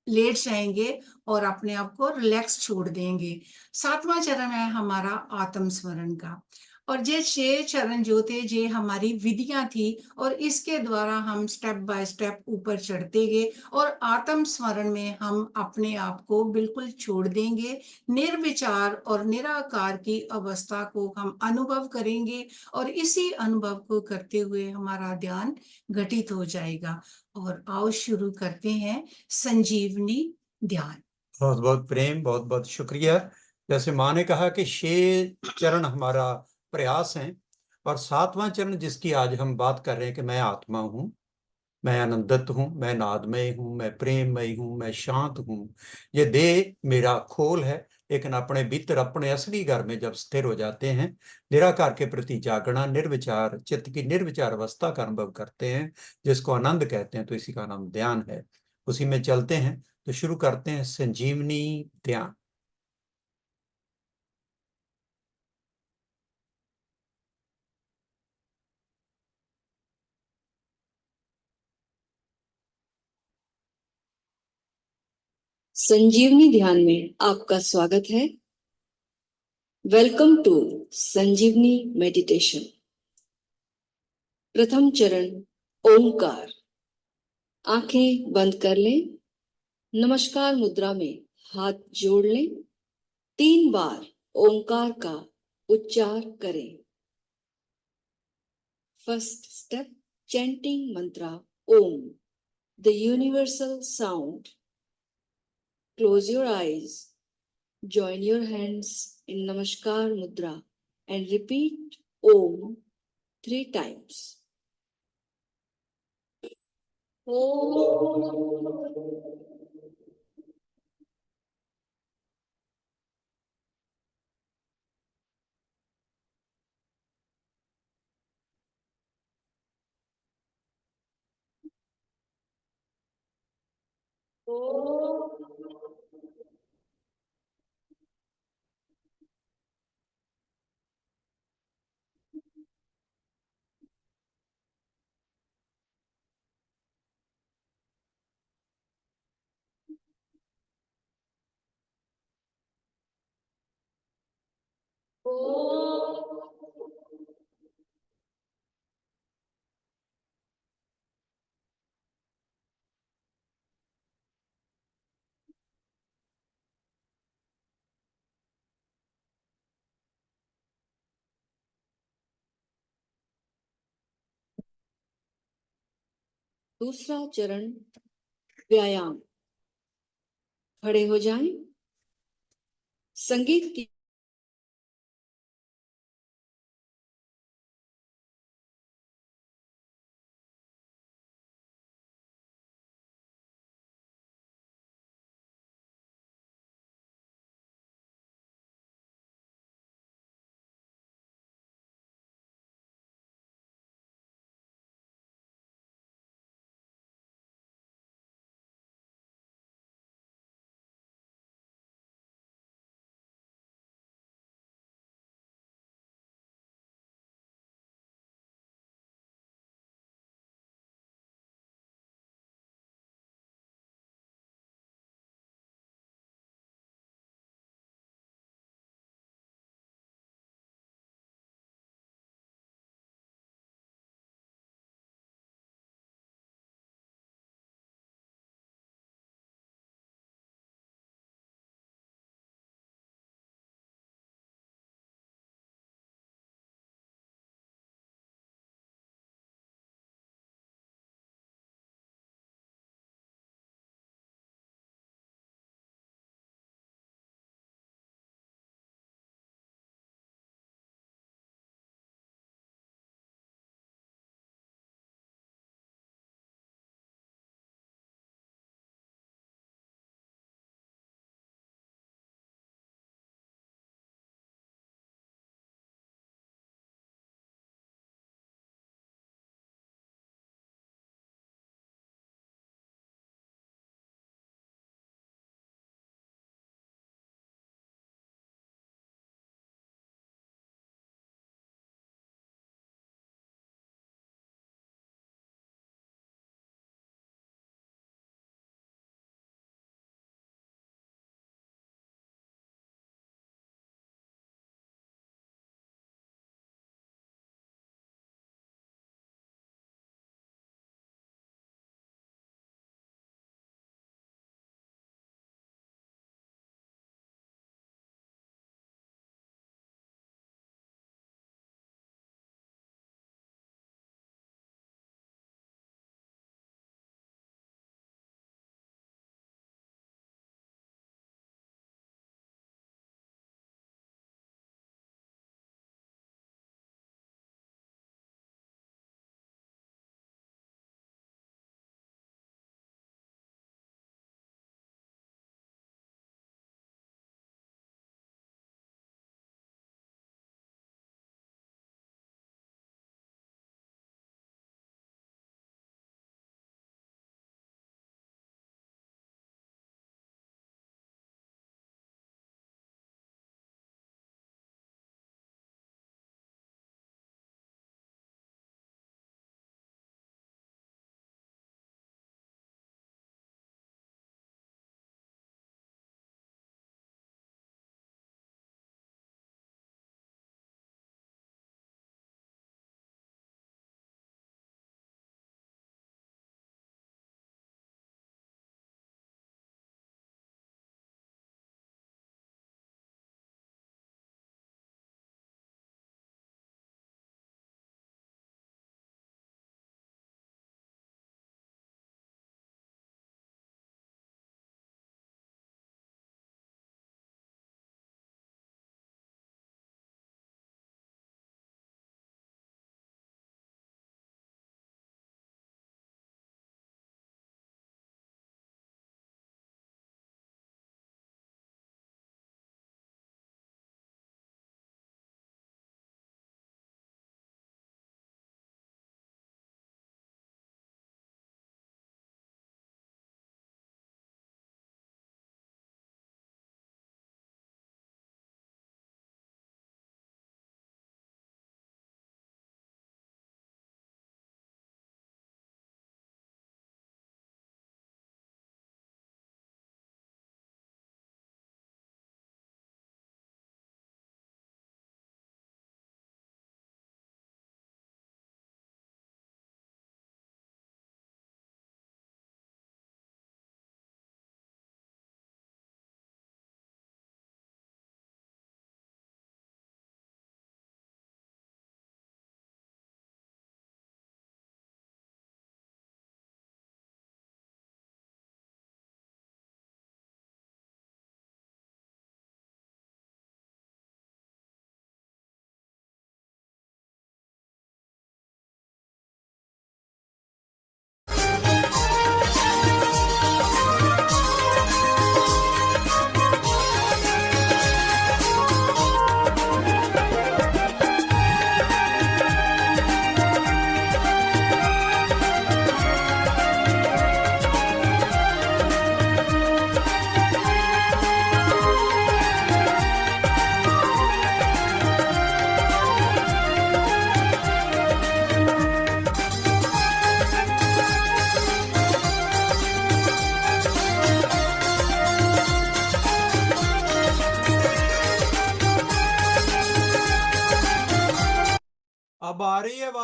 लेट जाएंगे और अपने आप को रिलैक्स छोड़ देंगे। 7वां चरण है हमारा आत्मस्मरण का। और ये 6 चरण जो थे ये हमारी विधियां थी, और इसके द्वारा हम स्टेप बाय स्टेप ऊपर चढ़ते गए, और आत्मस्मरण में हम अपने आप को बिल्कुल छोड़ देंगे, निर्विचार और निराकार की अवस्था को हम अनुभव करेंगे, और इसी अनुभव को करते हुए हमारा ध्यान घटित हो जाएगा। और आओ शुरू करते हैं संजीवनी ध्यान। बहुत बहुत प्रेम, बहुत बहुत शुक्रिया। जैसे माँ ने कहा कि 6 चरण हमारा प्रयास हैं, और 7वां चरण जिसकी आज हम बात कर रहे हैं कि मैं आत्मा हूँ, मैं आनंदित हूँ, मैं नादमय हूँ, मैं प्रेममय हूँ, मैं शांत हूँ। ये देह मेरा खोल है, लेकिन अपने भीतर अपने असली घर में जब स्थिर हो जाते हैं, निराकार के प्रति जागना, निर्विचार चित्त की निर्विचार अवस्था का अनुभव करते हैं, जिसको आनंद कहते हैं, तो इसी का नाम ध्यान है। उसी में चलते हैं। तो शुरू करते हैं संजीवनी ध्यान। संजीवनी ध्यान में आपका स्वागत है। Welcome to Sanjeevani meditation. प्रथम चरण ओंकार। आंखें बंद कर लें। नमस्कार मुद्रा में हाथ जोड़ लें। 3 बार ओंकार का उच्चार करें। First step, chanting mantra Om, the universal sound. Close your eyes. Join your hands in Namaskar Mudra and repeat Om 3 times. Om. दूसरा चरण व्यायाम। खड़े हो जाएं। संगीत की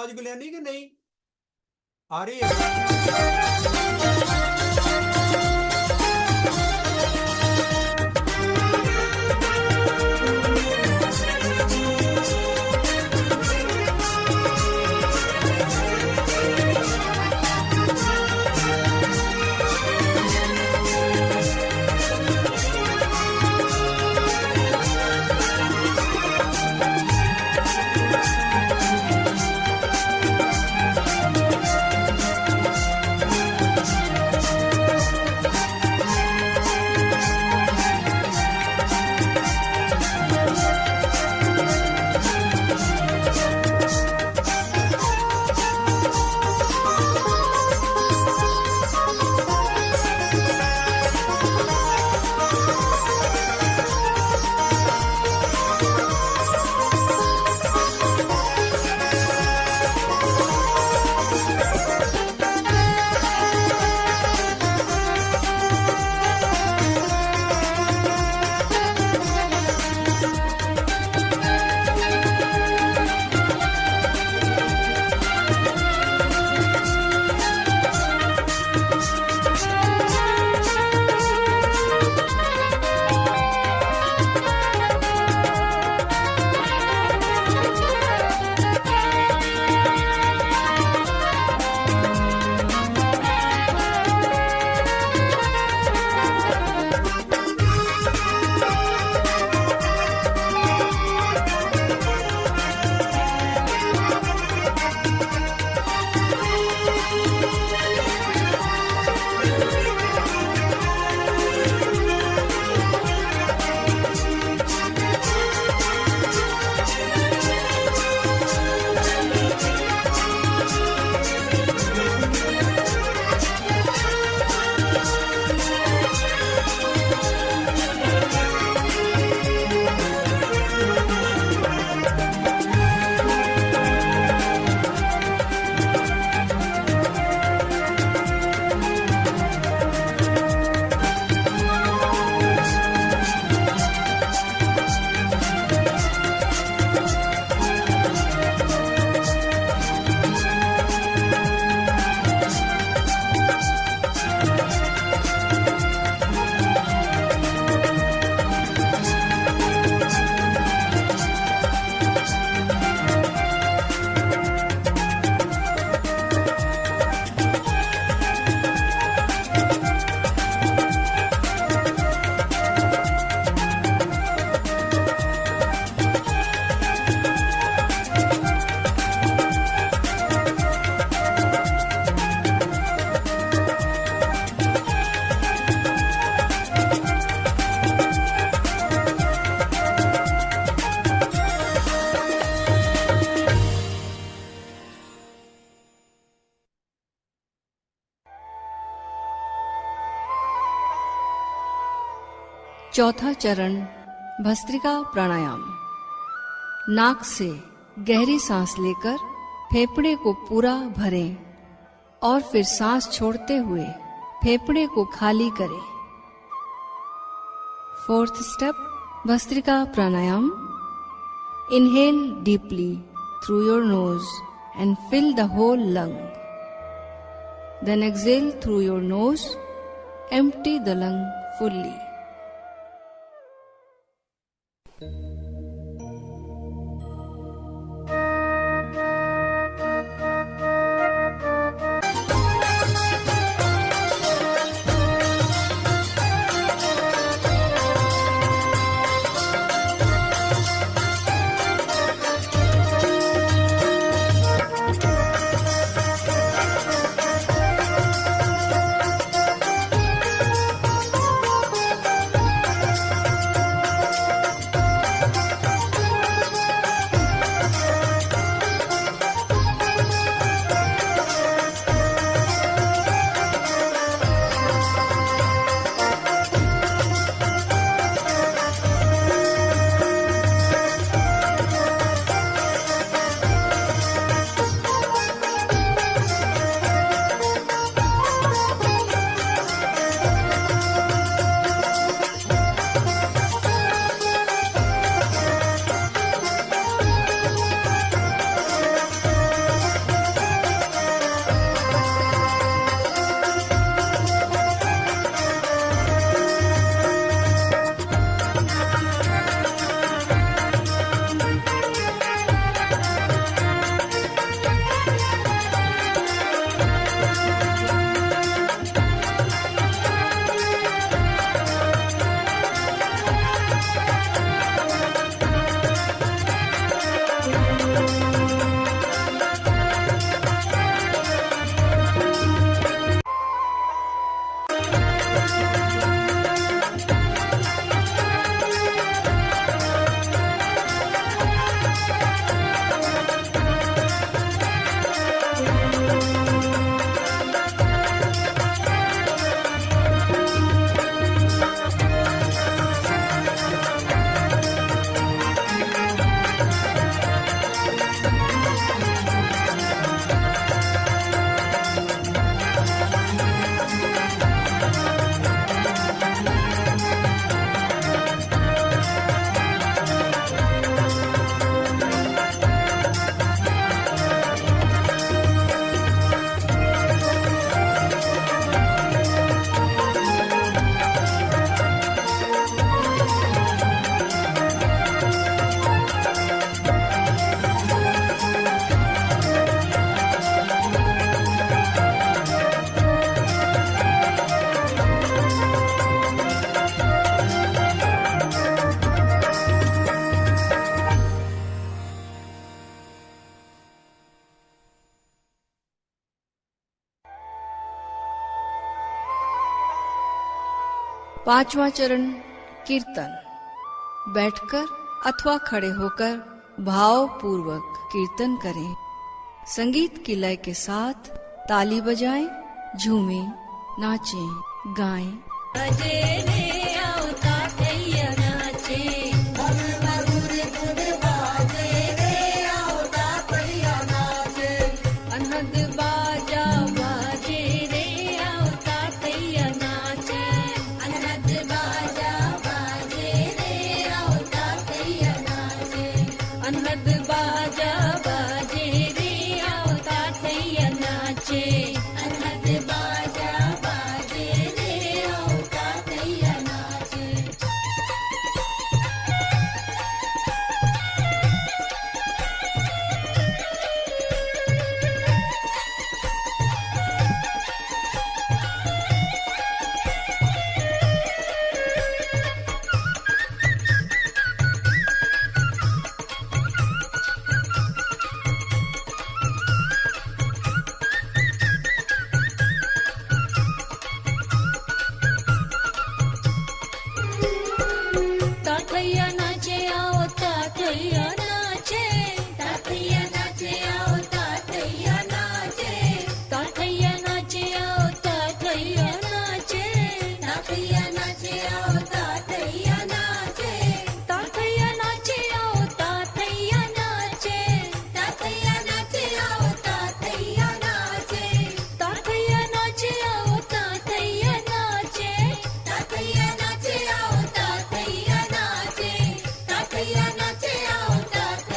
आवाज गुलियानी कि नहीं आ रही है? चौथा चरण भस्त्रिका प्राणायाम। नाक से गहरी सांस लेकर फेफड़े को पूरा भरें और फिर सांस छोड़ते हुए फेफड़े को खाली करें। Fourth step bhastrika pranayama. Inhale deeply through your nose and fill the whole lung. Then exhale through your nose, empty the lung fully. पांचवा चरण कीर्तन। बैठकर अथवा खड़े होकर भाव पूर्वक कीर्तन करें। संगीत की लय के साथ ताली बजाएं, झूमें, नाचें, गाएं। बजे रे आवता थैया नाचे, अनहद बाजा बाजे रे आवता थैया नाचे, अनहद बाजा बाजे रे आवता थैया नाचे, अनहद बाजा बाजे रे आवता थैया नाचे, अनहद बाजा बाजे रे आवता थैया नाचे। ताथैया नाचे आओ ताथैया नाचे, ताथैया नाचे आओ ताथैया नाचे, ताथैया नाचे आओ ताथैया नाचे, ताथैया नाचे आओ ताथैया नाचे, ताथैया नाचे आओ ताथैया नाचे, ताथैया नाचे आओ ताथैया नाचे, ताथैया नाचे आओ ताथैया नाचे, ताथैया नाचे आओ ताथैया नाचे, ताथैया नाचे आओ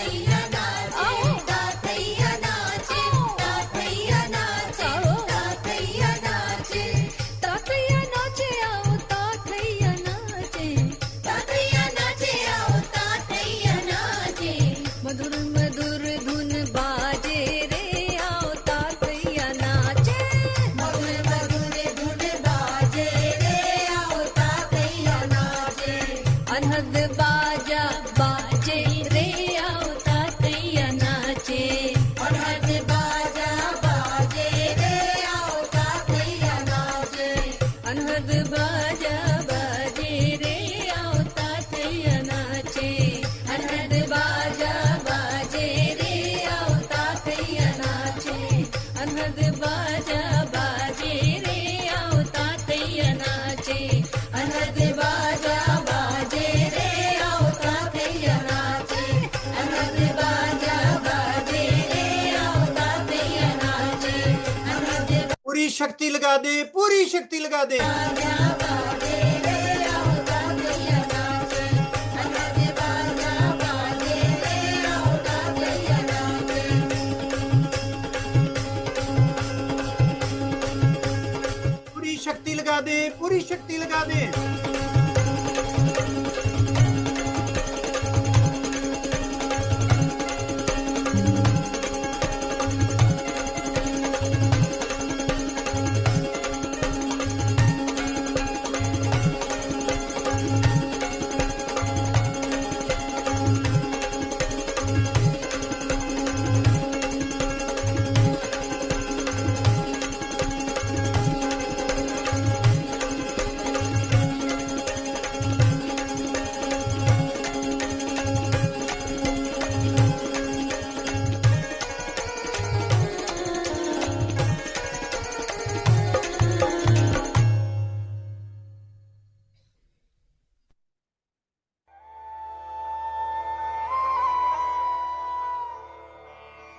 ताथैया नाचे, ताथैया नाचे, ताथैया नाचे, ताथैया नाचे, ताथैया नाचे आओ ताथैया नाचे, ताथैया नाचे आओ ताथैया नाचे। मधुर मधुर धुन बाजे रे आओ ताथैया नाचे, मधुर मधुर धुन बाजे रे आओ ताथैया नाचे, अनहद बाजा बाजे रे आओ ताथैया नाचे, अनहद बाजा बाजे रे आओ ताथैया नाचे, अनहद बाजा बाजे रे आओ ताथैया नाचे, अनहद बाजा बाजे रे आओ ताथैया नाचे, अनहद बाजा बाजे रे आओ ताथैया नाचे, अनहद बाजा बाजे रे आओ ताथैया नाचे, अनहद बाजा बाजे रे आओ ताथैया नाचे, अनहद पूरी शक्ति लगा दे, पूरी शक्ति लगा दे। बाजा बाजे रे आओ ताथैया नाचे, अनहद बाजा बाजे रे आओ ताथैया नाचे। पूरी शक्ति लगा दे, पूरी शक्ति लगा दे।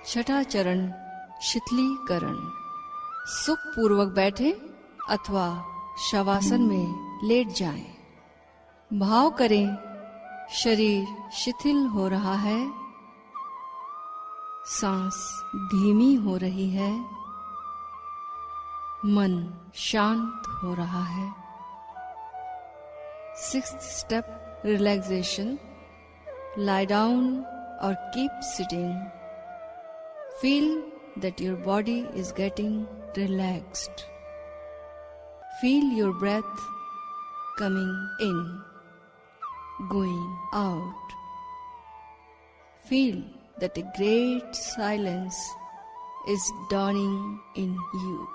छठा चरण शिथिलीकरण। सुख पूर्वक बैठे अथवा शवासन में लेट जाएं। भाव करें शरीर शिथिल हो रहा है, सांस धीमी हो रही है, मन शांत हो रहा है। Sixth step relaxation. lie down or keep sitting. Feel that your body is getting relaxed. Feel your breath coming in, going out. Feel that a great silence is dawning in you.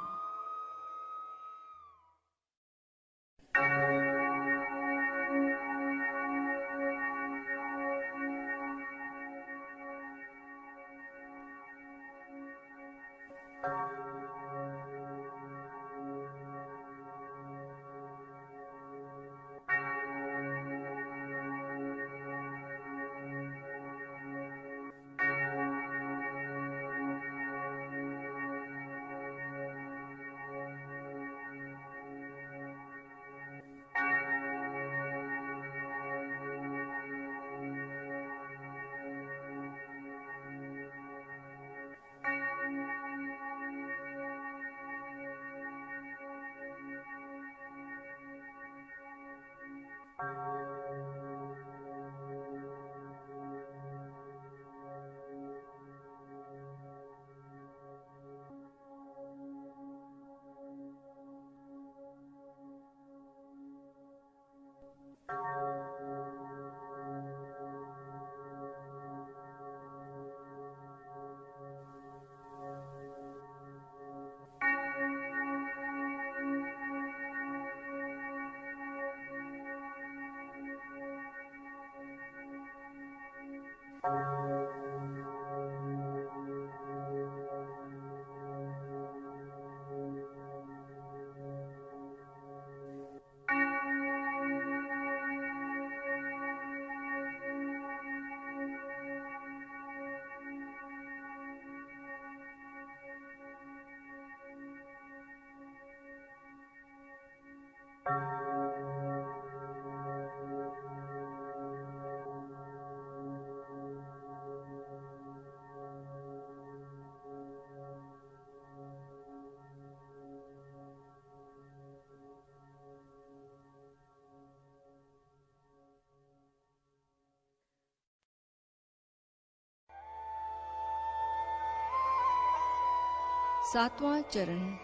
सातवां चरण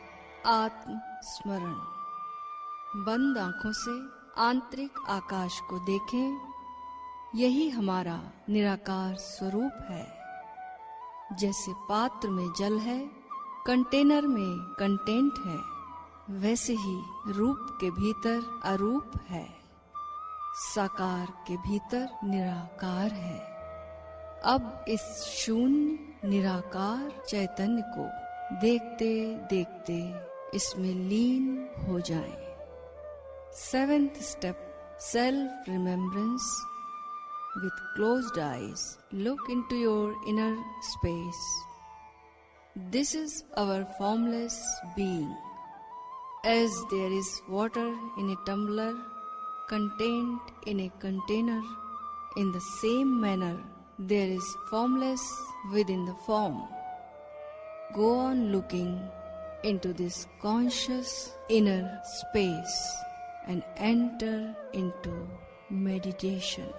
आत्म स्मरण। बंद आंखों से आंतरिक आकाश को देखें। यही हमारा निराकार स्वरूप है। जैसे पात्र में जल है, कंटेनर में कंटेंट है, वैसे ही रूप के भीतर अरूप है, साकार के भीतर निराकार है। अब इस शून्य निराकार चैतन्य को देखते देखते इसमें लीन हो जाएं। 7th step, self remembrance. With closed eyes, look into your inner space. This is our formless being. As there is water in a tumbler, contained in a container, in the same manner there is formless within the form. Go on looking into this conscious inner space and enter into meditation.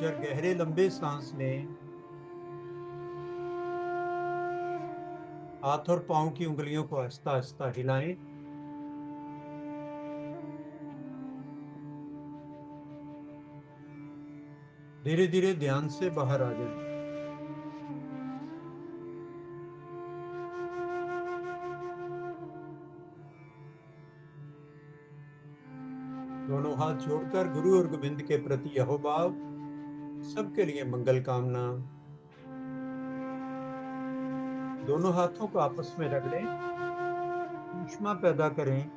चार गहरे लंबे सांस लें। हाथ और पांव की उंगलियों को आहिस्ता आहिस्ता हिलाएं। धीरे धीरे ध्यान से बाहर आ जाएं। दोनों हाथ जोड़कर गुरु और गोविंद के प्रति अहोभाव, सबके लिए मंगल कामना। दोनों हाथों को आपस में रगड़ें, ऊष्मा पैदा करें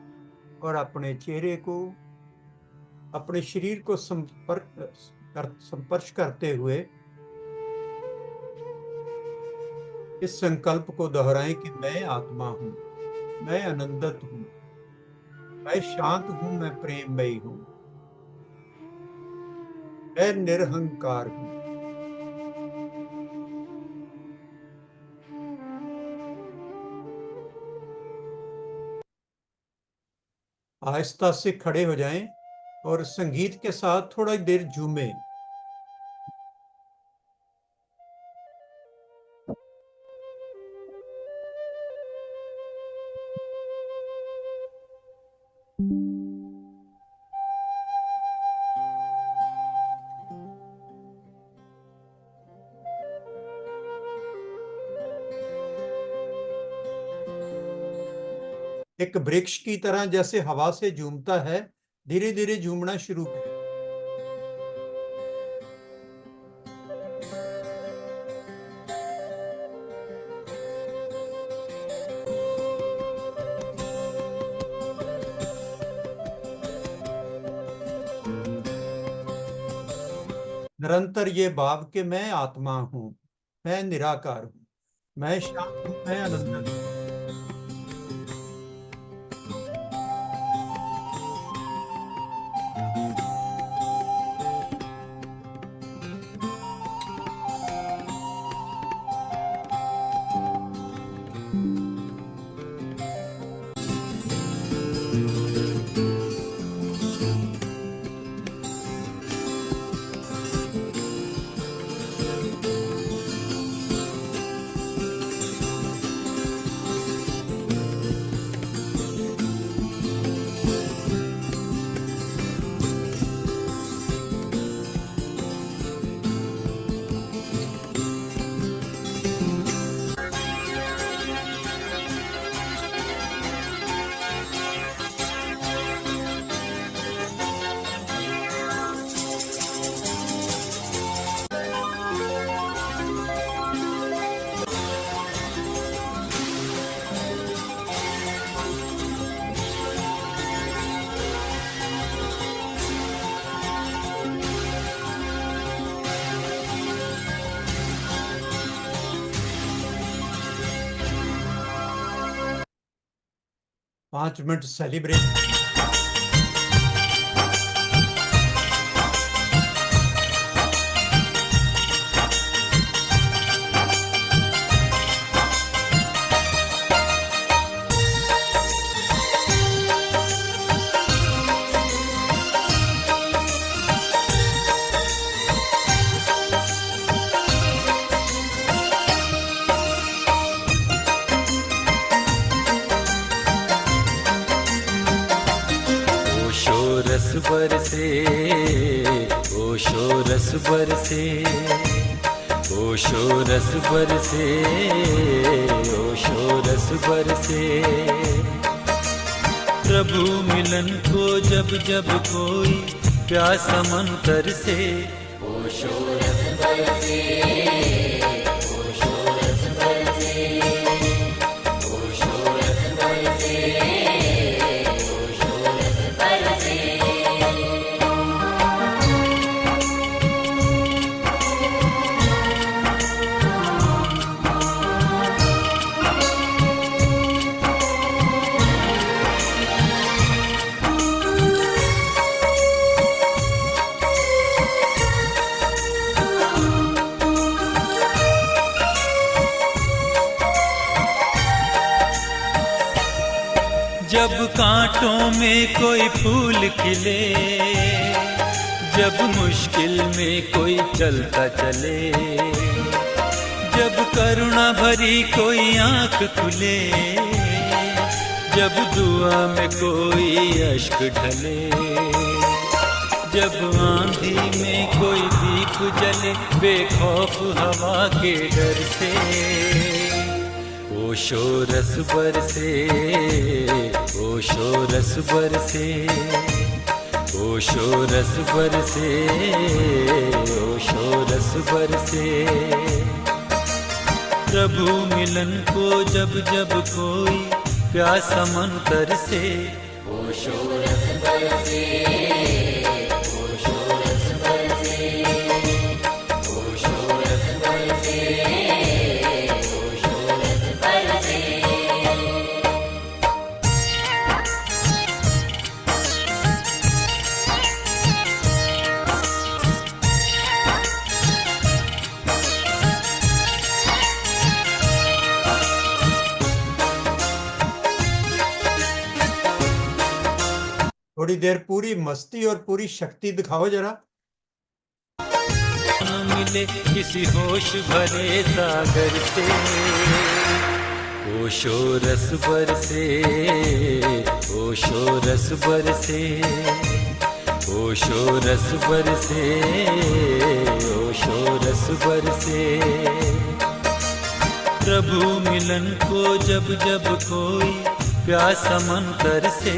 और अपने चेहरे को, अपने शरीर को संपर्श करते हुए इस संकल्प को दोहराएं कि मैं आत्मा हूं, मैं आनंदित हूं, मैं शांत हूं, मैं प्रेममयी हूं, मैं निरहंकार हूं। आहिस्ता से खड़े हो जाएं और संगीत के साथ थोड़ा देर झूमें। एक वृक्ष की तरह जैसे हवा से झूमता है, धीरे धीरे झूमना शुरू करें। निरंतर ये भाव कि मैं आत्मा हूं, मैं निराकार हूं, मैं शांत हूं, मैं आनंदित हूं। पांच मिनट सेलिब्रेट। रस बरसे, ओशो रस बरसे, ओशो रस बरसे, ओशो रस बरसे। प्रभु मिलन को जब जब कोई प्यासा मन तरसे, ओशो रस बरसे, ओशो रस बरसे, ओशो रस बरसे। जब कांटों में कोई फूल खिले, जब मुश्किल में कोई चलता चले, जब करुणा भरी कोई आंख खुले, जब दुआ में कोई अश्क ढले, जब आंधी में कोई दीप जले बेखौफ हवा के डर से, ओशो रस बरसे, ओशो रस बरसे, ओशो रस बरसे, ओशो रस बरसे। प्रभु मिलन को जब जब कोई प्यासा मन तरसे, ओशो रस बरसे, ओशो रस बरसे, ओशो रस बरसे, ओशो रस बरसे। थोड़ी देर पूरी मस्ती और पूरी शक्ति दिखाओ जरा। मिले किसी होश भरे सागर से, ओशो रस बरसे, ओशो रस बरसे, ओशो रस बरसे, ओशो रस बरसे। प्रभु मिलन को जब जब कोई प्यासा मन तरसे,